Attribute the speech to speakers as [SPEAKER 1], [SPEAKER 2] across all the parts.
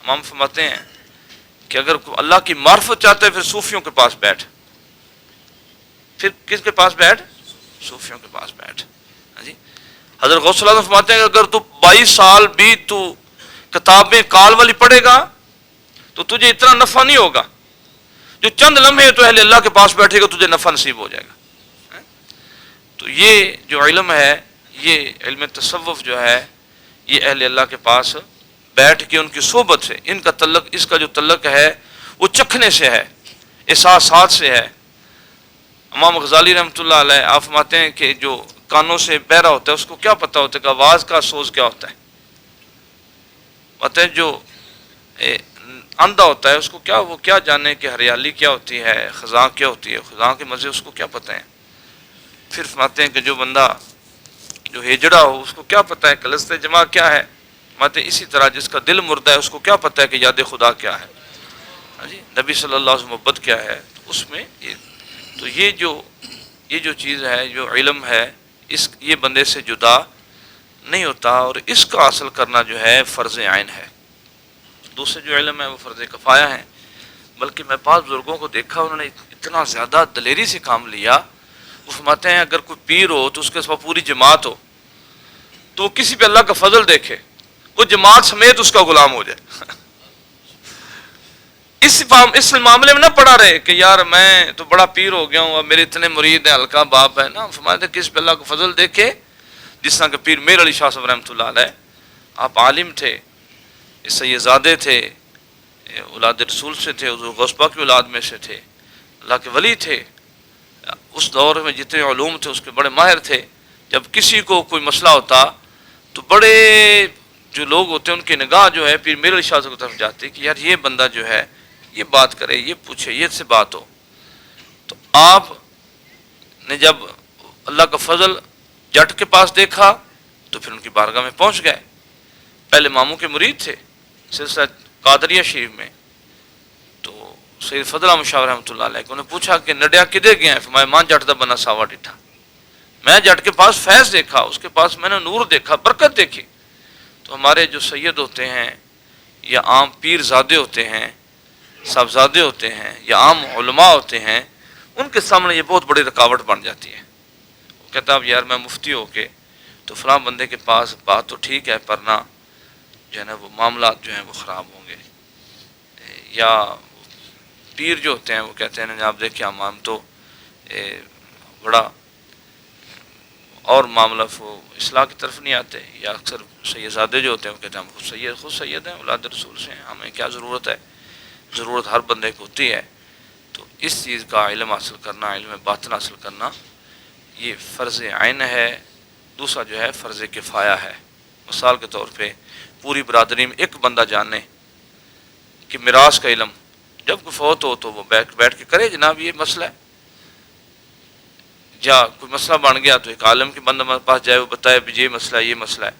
[SPEAKER 1] امام فرماتے ہیں کہ اگر اللہ کی معرفت چاہتے ہیں پھر صوفیوں کے پاس بیٹھ. پھر کس کے پاس بیٹھ؟ صوفیوں کے پاس بیٹھ. جی حضرت غوث اللہ فرماتے ہیں کہ اگر تو 22 سال بھی تو کتابیں کال والی پڑھے گا تو تجھے اتنا نفع نہیں ہوگا جو چند لمحے تو اہل اللہ کے پاس بیٹھے گا تجھے نفع نصیب ہو جائے گا. تو یہ جو علم ہے، یہ علم تصوف جو ہے، یہ اہل اللہ کے پاس بیٹھ کے ان کی صحبت سے، ان کا تعلق، اس کا جو تعلق ہے وہ چکھنے سے ہے، احساسات سے ہے. امام غزالی رحمۃ اللہ علیہ آپ فرماتے ہیں کہ جو کانوں سے بہرا ہوتا ہے اس کو کیا پتہ ہوتا ہے کہ آواز کا سوز کیا ہوتا ہے. پتہ ہے جو اندھا ہوتا ہے اس کو کیا، وہ کیا جانے کہ ہریالی کیا ہوتی ہے، خزاں کیا ہوتی ہے، خزاں کے مزے اس کو کیا پتہ ہیں. پھر فرماتے ہیں کہ جو بندہ جو ہجڑا ہو اس کو کیا پتہ ہے کہ لذت جماع کیا ہے. فرماتے ہیں اسی طرح جس کا دل مردہ ہے اس کو کیا پتہ ہے کہ یاد خدا کیا ہے. جی نبی صلی اللہ علیہ وسلم محبت کیا ہے. اس میں تو یہ جو چیز ہے، جو علم ہے، یہ بندے سے جدا نہیں ہوتا، اور اس کا حاصل کرنا جو ہے فرض عین ہے. دوسرے جو علم ہے وہ فرض کفایہ ہیں. بلکہ میں بعض بزرگوں کو دیکھا انہوں نے اتنا زیادہ دلیری سے کام لیا. وہ فرماتے ہیں اگر کوئی پیر ہو تو اس کے ساتھ پوری جماعت ہو تو وہ کسی پہ اللہ کا فضل دیکھے، وہ جماعت سمیت اس کا غلام ہو جائے. اس معاملے میں نہ پڑا رہے کہ یار میں تو بڑا پیر ہو گیا ہوں، اب میرے اتنے مرید ہیں، ہلکا باپ ہے نا. فرماتے ہیں کس پہ اللہ کا فضل دیکھے، جس طرح کہ پیر میر علی شاہ صاحب رحمۃ اللہ علیہ، آپ عالم تھے، سیدزادے تھے، اولاد رسول سے تھے، حضور غوث پاک کی اولاد میں سے تھے، اللہ کے ولی تھے. اس دور میں جتنے علوم تھے اس کے بڑے ماہر تھے. جب کسی کو کوئی مسئلہ ہوتا تو بڑے جو لوگ ہوتے ہیں ان کی نگاہ جو ہے پیر میر علی شاہ صاحب کی طرف جاتی کہ یار یہ بندہ جو ہے یہ بات کرے، یہ پوچھے، یہ سے بات ہو. تو آپ نے جب اللہ کا فضل جٹ کے پاس دیکھا تو پھر ان کی بارگاہ میں پہنچ گئے. پہلے ماموں کے مرید تھے سلسلہ قادریہ شریف میں. تو سید فضل احمد شاہ رحمۃ اللہ علیہ انہوں نے پوچھا کہ نڈیا کدے گیا ہے؟ فرمایا ماں جٹ دا بنا ساوا ڈٹھا. میں جٹ کے پاس فیض دیکھا، اس کے پاس میں نے نور دیکھا، برکت دیکھی. تو ہمارے جو سید ہوتے ہیں یا عام پیر زادے ہوتے ہیں، صاحبزادے ہوتے ہیں یا عام علماء ہوتے ہیں، ان کے سامنے یہ بہت بڑی رکاوٹ بن جاتی ہے. وہ کہتا اب یار میں مفتی ہو کے تو فلاں بندے کے پاس بات تو ٹھیک ہے پر نہ جو ہے نا وہ معاملات جو ہیں وہ خراب ہوں گے. یا پیر جو ہوتے ہیں وہ کہتے ہیں آپ دیکھیں ہم تو بڑا اور معاملہ وہ اصلاح کی طرف نہیں آتے. یا اکثر سیدزادے جو ہوتے ہیں وہ کہتے ہیں ہم خود سید ہیں، اولاد رسول سے ہیں، ہمیں کیا ضرورت ہے. ضرورت ہر بندے کو ہوتی ہے. تو اس چیز کا علم حاصل کرنا، علم باطن حاصل کرنا، یہ فرض عین ہے. دوسرا جو ہے فرض کفایہ ہے. مثال کے طور پہ پوری برادری میں ایک بندہ جانے کہ میراث کا علم، جب کوئی فوت ہو تو وہ بیٹھ کے کرے جناب یہ مسئلہ ہے. یا کوئی مسئلہ بن گیا تو ایک عالم کے بندہ ہمارے پاس جائے، وہ بتائے یہ مسئلہ ہے، یہ مسئلہ ہے.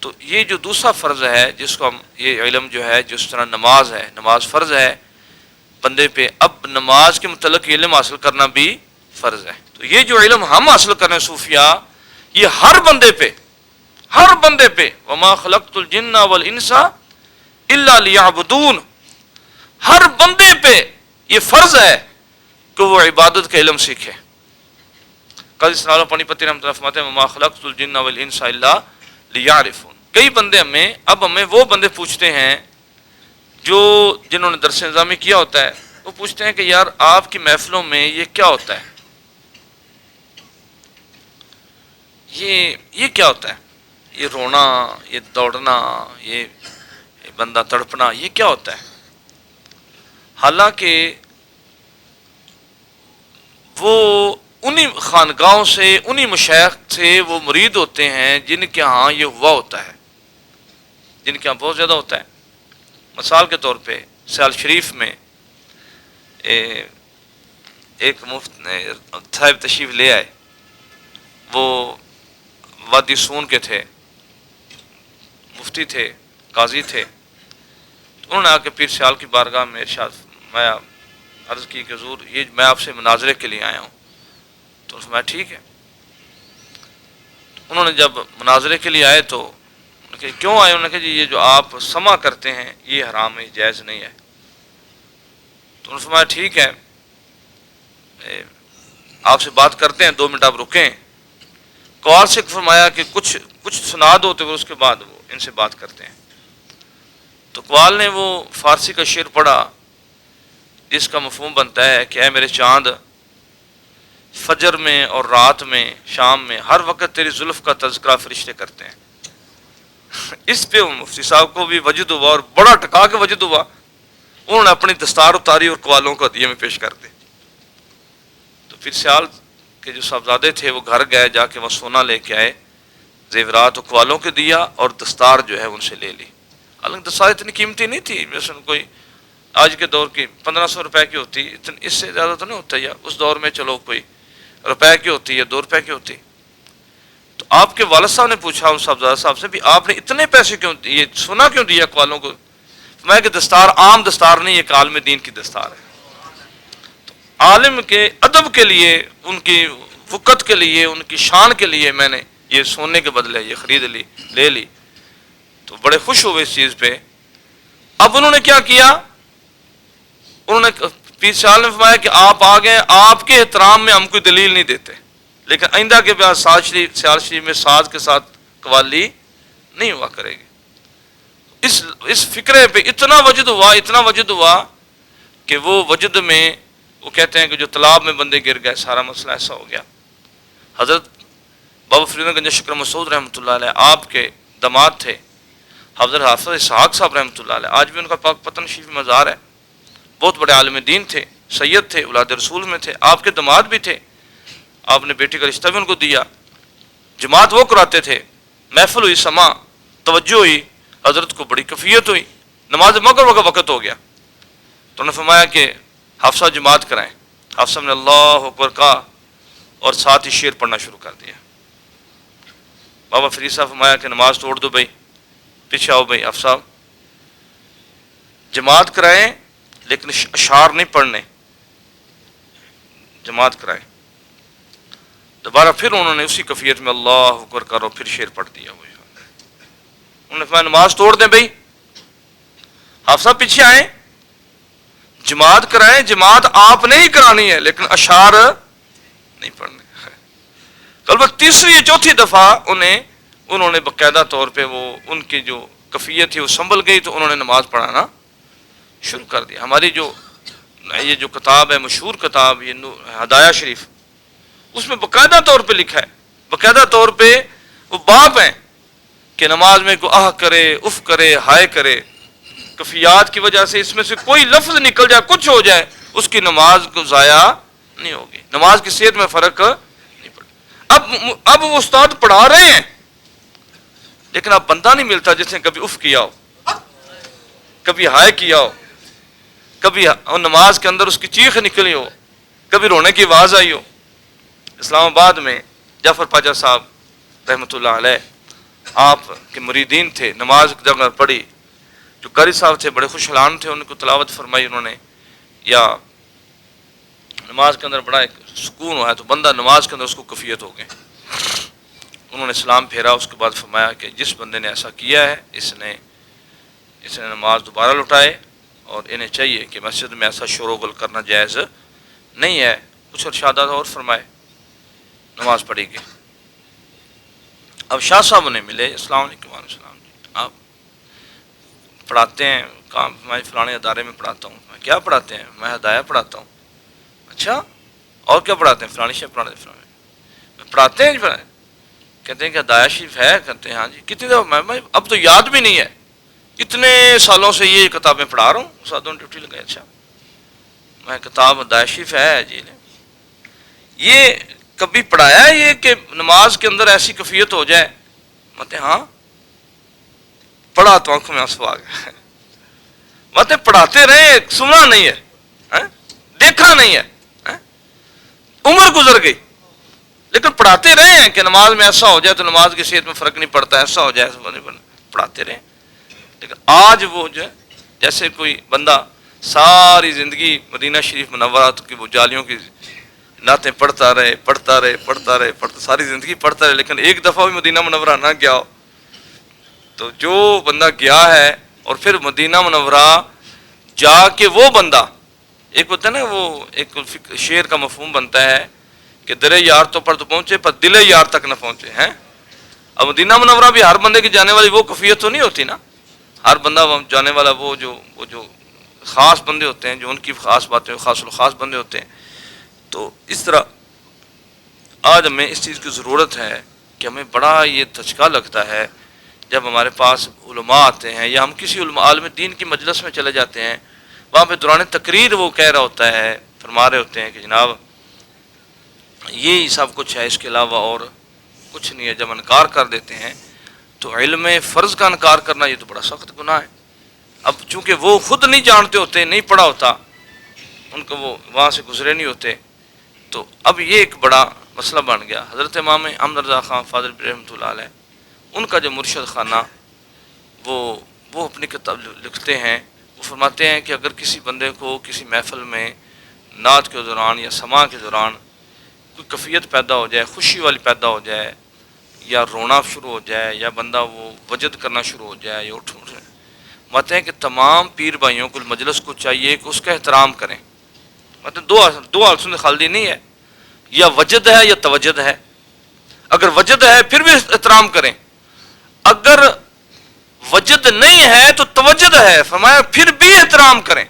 [SPEAKER 1] تو یہ جو دوسرا فرض ہے جس کو ہم یہ علم جو ہے جس طرح نماز ہے، نماز فرض ہے بندے پہ، اب نماز کے متعلق علم حاصل کرنا بھی فرض ہے. تو یہ جو علم ہم حاصل کر رہے ہیں صوفیاء، یہ ہر بندے پہ وما خلقت الجن والانس الا لیعبدون، ہر بندے پہ یہ فرض ہے کہ وہ عبادت کا علم سیکھے. قاضی ثناء اللہ پانی پتی رحمۃ اللہ فرماتے ہیں وما خلقت الجن والانس الا لیعرفون. کئی بندے ہمیں وہ بندے پوچھتے ہیں جو جنہوں نے درس نظامی کیا ہوتا ہے، وہ پوچھتے ہیں کہ یار آپ کی محفلوں میں یہ کیا ہوتا ہے، یہ کیا ہوتا ہے، یہ رونا، یہ دوڑنا، یہ بندہ تڑپنا، یہ کیا ہوتا ہے. حالانکہ وہ انہی خانقاہوں سے، انہی مشائخ سے وہ مرید ہوتے ہیں جن کے ہاں یہ ہوا ہوتا ہے، جن کے ہاں بہت زیادہ ہوتا ہے. مثال کے طور پہ سیال شریف میں ایک مفت صاحب تشریف لے آئے، وہ وادی سون کے تھے، مفتی تھے، قاضی تھے. انہوں نے آ کے پیر سیال کی بارگاہ میں ارشاد میں عرض کی کہ حضور یہ میں آپ سے مناظرے کے لیے آیا ہوں. تو میں ٹھیک ہے. انہوں نے جب مناظرے کے لیے آئے تو کہ کیوں آئے؟ انہوں نے کہا جی یہ جو آپ سما کرتے ہیں یہ حرام ہے، جائز نہیں ہے۔ تو انہوں نے فرمایا ٹھیک ہے، آپ سے بات کرتے ہیں، 2 منٹ آپ رکیں۔ قوال سے فرمایا کہ کچھ سنا دو، تو اس کے بعد وہ ان سے بات کرتے ہیں۔ تو قوال نے وہ فارسی کا شعر پڑھا جس کا مفہوم بنتا ہے کہ اے میرے چاند، فجر میں اور رات میں، شام میں، ہر وقت تیری زلف کا تذکرہ فرشتے کرتے ہیں۔ اس پہ مفتی صاحب کو بھی وجد ہوا اور بڑا ٹکا کے وجد ہوا، انہوں نے اپنی دستار اتاری اور قوالوں کو ہدیے میں پیش کر دی۔ تو پھر سیال کے جو صاحبزادے تھے وہ گھر گئے، جا کے وہ سونا لے کے آئے، زیورات قوالوں کے دیا اور دستار جو ہے ان سے لے لی۔ حالانکہ دستار اتنی قیمتی نہیں تھی، مثلا کوئی آج کے دور کی 1500 روپے کی ہوتی، اس سے زیادہ تو نہیں ہوتا، یا اس دور میں چلو کوئی روپے کی ہوتی یا 2 روپے کی ہوتی۔ تو آپ کے والد صاحب نے پوچھا ان صاحبزادہ صاحب سے بھی آپ نے اتنے پیسے کیوں دیے، سونا کیوں دیا قوالوں کو؟ میں کہ دستار عام دستار نہیں، ایک عالم دین کی دستار ہے۔ تو عالم کے ادب کے لیے، ان کی وقت کے لیے، ان کی شان کے لیے میں نے یہ سونے کے بدلے یہ خرید لی، لے لی۔ تو بڑے خوش ہوئے اس چیز پہ۔ اب انہوں نے کیا کیا؟ انہوں نے پیر سیال نے فرمایا کہ آپ آ گئے، آپ کے احترام میں ہم کوئی دلیل نہیں دیتے، لیکن آئندہ کے بعد سیال شریف میں ساز کے ساتھ قوالی نہیں ہوا کرے گی۔ اس فکرے پہ اتنا وجد ہوا کہ وہ وجد میں وہ کہتے ہیں کہ جو تالاب میں بندے گر گئے، سارا مسئلہ ایسا ہو گیا۔ حضرت بابا فرید گنج شکر مسعود رحمۃ اللہ علیہ آپ کے داماد تھے، حضرت حافظ اسحاق صاحب رحمۃ اللہ علیہ، آج بھی ان کا پاک پتن شریف مزار ہے، بہت بڑے عالم دین تھے، سید تھے، اولاد رسول میں تھے، آپ کے داماد بھی تھے۔ آپ نے بیٹی کا رشتہ بھی ان کو دیا، جماعت وہ کراتے تھے، محفل ہوئی، سما توجہ ہوئی، حضرت کو بڑی کفیت ہوئی، نماز مغرب کا وقت ہو گیا تو انہوں نے فرمایا کہ حافظ صاحب جماعت کرائیں۔ حافظ صاحب نے اللہ اکبر کہا اور ساتھ ہی شعر پڑھنا شروع کر دیا۔ بابا فرید صاحب فرمایا کہ نماز توڑ دو بھائی، پیچھے آؤ بھائی، حافظ صاحب جماعت کرائیں لیکن اشعار نہیں پڑھنے، جماعت کرائیں۔ دوبارہ پھر انہوں نے اسی کفیت میں اللہ اکبر کرو پھر شعر پڑھ دیا۔ انہوں نے فرمایا نماز توڑ دیں بھائی، حافظ صاحب پیچھے آئیں، جماعت کرائیں، جماعت آپ نے ہی کرانی ہے لیکن اشعار نہیں پڑھنے۔ البتہ تیسری یا چوتھی دفعہ انہوں نے باقاعدہ طور پہ وہ ان کی جو کفیت تھی وہ سنبھل گئی تو انہوں نے نماز پڑھانا شروع کر دیا۔ ہماری یہ جو کتاب ہے، مشہور کتاب یہ ہدایہ شریف، اس میں باقاعدہ طور پہ لکھا ہے، باقاعدہ طور پہ وہ باب ہیں کہ نماز میں کوئی آہ کرے، اف کرے، ہائے کرے، کفیات کی وجہ سے اس میں سے کوئی لفظ نکل جائے، کچھ ہو جائے، اس کی نماز کو ضائع نہیں ہوگی، نماز کی صحت میں فرق نہیں پڑے۔ اب وہ استاد پڑھا رہے ہیں لیکن اب بندہ نہیں ملتا جس نے کبھی اف کیا ہو، کبھی ہائے کیا ہو، کبھی نماز کے اندر اس کی چیخ نکلی ہو، کبھی رونے کی آواز آئی ہو۔ اسلام آباد میں جعفر پاچا صاحب رحمۃ اللہ علیہ آپ کے مریدین تھے، نماز جب پڑھی، جو قاری صاحب تھے بڑے خوش حلان تھے، ان کو تلاوت فرمائی انہوں نے، یا نماز کے اندر بڑا ایک سکون ہوا ہے تو بندہ نماز کے اندر اس کو کفیت ہو گئی۔ انہوں نے سلام پھیرا، اس کے بعد فرمایا کہ جس بندے نے ایسا کیا ہے اس نے نماز دوبارہ لوٹائے اور انہیں چاہیے کہ مسجد میں ایسا شور و غل کرنا جائز نہیں ہے۔ کچھ ارشادات اور فرمائے، نماز پڑھی گئی۔ اب شاہ صاحب نے ملے، السلام علیکم، وعلیکم السلام جی، آپ پڑھاتے ہیں؟ کہاں؟ میں فلانے ادارے میں پڑھاتا ہوں۔ میں کیا پڑھاتے ہیں؟ میں ہدایہ پڑھاتا ہوں۔ اچھا، اور کیا پڑھاتے ہیں؟ فلانی شیخ پڑھاتے ہیں۔ پڑھاتے ہیں جی؟ کہتے ہیں کہ ہدایہ شریف ہے؟ کہتے ہیں ہاں جی۔ کتنی دفعہ؟ میں اب تو یاد بھی نہیں ہے، اتنے سالوں سے یہ کتابیں پڑھا رہا ہوں، استادوں نے ڈیوٹی لگائی۔ اچھا، میں کتاب ہدایہ شریف ہے جی، یہ کبھی پڑھایا ہے یہ کہ نماز کے اندر ایسی کفیت ہو جائے؟ مطلب ہاں پڑھا تو آنکھوں میں آنسو آ گئے۔ مطلب پڑھاتے رہے، سنا نہیں ہے، دیکھا نہیں ہے، عمر گزر گئی لیکن پڑھاتے رہے ہیں کہ نماز میں ایسا ہو جائے تو نماز کی صحت میں فرق نہیں پڑتا، ایسا ہو جائے پڑھاتے رہے۔ لیکن آج وہ جو ہے جیسے کوئی بندہ ساری زندگی مدینہ شریف منورات کی وہ جالیوں کی نعتیں پڑھتا رہے، ساری زندگی پڑھتا رہے لیکن ایک دفعہ بھی مدینہ منورہ نہ گیا ہو، تو جو بندہ گیا ہے اور پھر مدینہ منورہ جا کے وہ بندہ، ایک ہوتا ہے نا وہ ایک شعر کا مفہوم بنتا ہے کہ درے یار تو پر تو پہنچے پر دل یار تک نہ پہنچے ہیں. اب مدینہ منورہ بھی ہر بندے کی جانے والی وہ کیفیت تو نہیں ہوتی نا. ہر بندہ جانے والا وہ جو خاص بندے ہوتے ہیں، جو ان کی خاص باتیں خاص الخاص بندے ہوتے ہیں. تو اس طرح آج ہمیں اس چیز کی ضرورت ہے کہ ہمیں بڑا یہ دھچکا لگتا ہے جب ہمارے پاس علماء آتے ہیں یا ہم کسی عالم دین کی مجلس میں چلے جاتے ہیں، وہاں پہ دوران تقریر وہ کہہ رہا ہوتا ہے، فرما رہے ہوتے ہیں کہ جناب یہی سب کچھ ہے، اس کے علاوہ اور کچھ نہیں ہے. جب انکار کر دیتے ہیں تو علم فرض کا انکار کرنا یہ تو بڑا سخت گناہ ہے. اب چونکہ وہ خود نہیں جانتے ہوتے، نہیں پڑھا ہوتا، ان کو وہ وہاں سے گزرے نہیں ہوتے، تو اب یہ ایک بڑا مسئلہ بن گیا. حضرت امام احمد رضا خان فاضل رحمۃ اللہ علیہ، ان کا جو مرشد خانہ وہ اپنی کتاب لکھتے ہیں، وہ فرماتے ہیں کہ اگر کسی بندے کو کسی محفل میں نعت کے دوران یا سماع کے دوران کوئی کیفیت پیدا ہو جائے، خوشی والی پیدا ہو جائے، یا رونا شروع ہو جائے، یا بندہ وہ وجد کرنا شروع ہو جائے یا اٹھ مت ہیں کہ تمام پیر بھائیوں کو مجلس کو چاہیے کہ اس کا احترام کریں. مطلب دو حالتوں خالدی نہیں ہے، یا وجد ہے یا توجد ہے. اگر وجد ہے پھر بھی احترام کریں، اگر وجد نہیں ہے تو توجد ہے، فرمایا پھر بھی احترام کریں.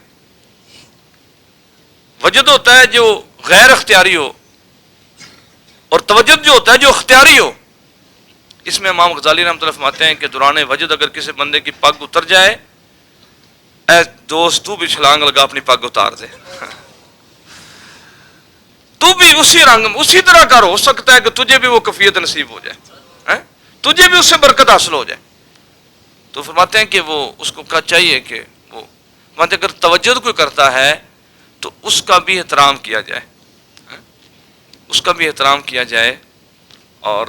[SPEAKER 1] وجد ہوتا ہے جو غیر اختیاری ہو، اور توجد جو ہوتا ہے جو اختیاری ہو. اس میں امام غزالی رحمۃ اللہ فرماتے ہیں کہ دوران وجد اگر کسی بندے کی پگ اتر جائے، اے دوست تو بھی چھلانگ لگا اپنی پگ اتار دے، تو بھی اسی رنگ میں اسی طرح کر. ہو سکتا ہے کہ تجھے بھی وہ کیفیت نصیب ہو جائے، تجھے بھی اس سے برکت حاصل ہو جائے. تو فرماتے ہیں کہ وہ اس کو چاہیے کہ وہ فرماتے ہیں اگر توجد کوئی کرتا ہے تو اس کا بھی احترام کیا جائے، اس کا بھی احترام کیا جائے. اور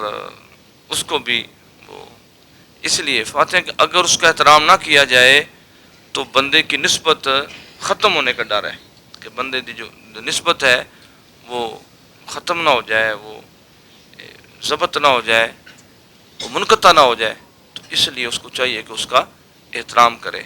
[SPEAKER 1] اس کو بھی وہ اس لیے فرماتے ہیں کہ اگر اس کا احترام نہ کیا جائے تو بندے کی نسبت ختم ہونے کا ڈر ہے، کہ بندے کی جو نسبت ہے وہ ختم نہ ہو جائے، وہ ضبط نہ ہو جائے، وہ منقطع نہ ہو جائے. تو اس لیے اس کو چاہیے کہ اس کا احترام کرے.